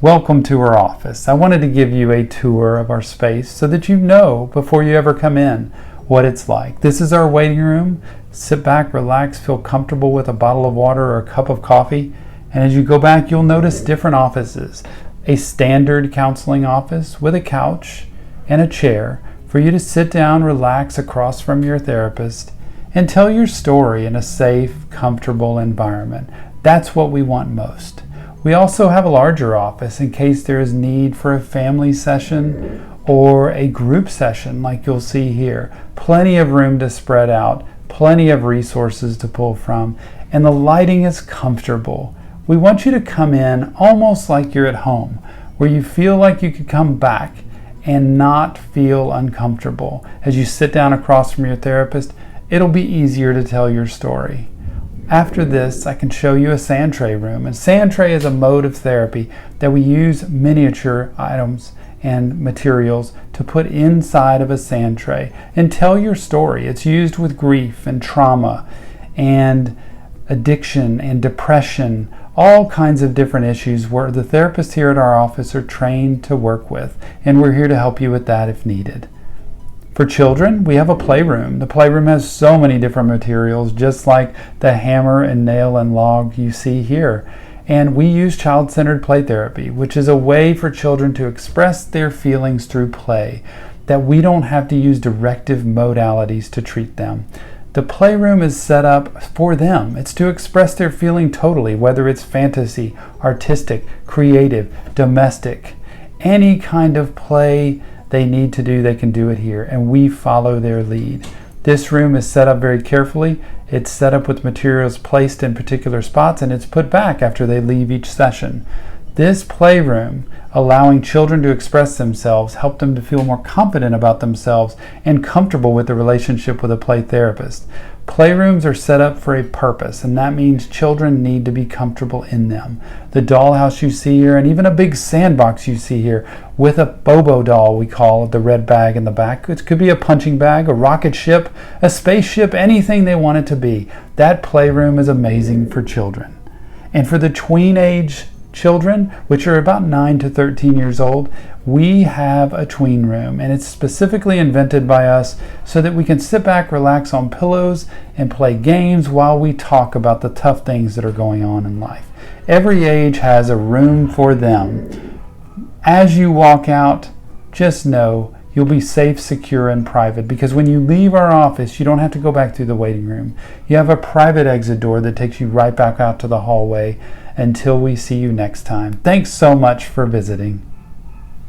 Welcome to our office. I wanted to give you a tour of our space so that you know before you ever come in what it's like. This is our waiting room. Sit back, relax, feel comfortable with a bottle of water or a cup of coffee. And as you go back, you'll notice different offices. A standard counseling office with a couch and a chair for you to sit down, relax across from your therapist, and tell your story in a safe, comfortable environment. That's what we want most. We also have a larger office in case there is need for a family session or a group session like you'll see here. Plenty of room to spread out, plenty of resources to pull from, and the lighting is comfortable. We want you to come in almost like you're at home, where you feel like you could come back and not feel uncomfortable. As you sit down across from your therapist, it'll be easier to tell your story. After this, I can show you a sand tray room. And sand tray is a mode of therapy that we use miniature items and materials to put inside of a sand tray and tell your story. It's used with grief and trauma and addiction and depression, all kinds of different issues where the therapists here at our office are trained to work with, and we're here to help you with that if needed. For children, we have a playroom. The playroom has so many different materials, just like the hammer and nail and log you see here. And we use child-centered play therapy, which is a way for children to express their feelings through play, that we don't have to use directive modalities to treat them. The playroom is set up for them. It's to express their feeling totally, whether it's fantasy, artistic, creative, domestic, any kind of play they need to do, they can do it here, and we follow their lead. This room is set up very carefully. It's set up with materials placed in particular spots, and it's put back after they leave each session. This playroom, allowing children to express themselves, help them to feel more confident about themselves and comfortable with the relationship with a play therapist. Playrooms are set up for a purpose, and that means children need to be comfortable in them. The dollhouse you see here, and even a big sandbox you see here, with a Bobo doll, we call it, the red bag in the back. It could be a punching bag, a rocket ship, a spaceship, anything they want it to be. That playroom is amazing for children. And for the tween age children, which are about 9 to 13 years old, we have a tween room, and it's specifically invented by us so that we can sit back, relax on pillows, and play games while we talk about the tough things that are going on in life. Every age has a room for them. As you walk out, just know you'll be safe, secure, and private, because when you leave our office, you don't have to go back through the waiting room. You have a private exit door that takes you right back out to the hallway until we see you next time. Thanks so much for visiting.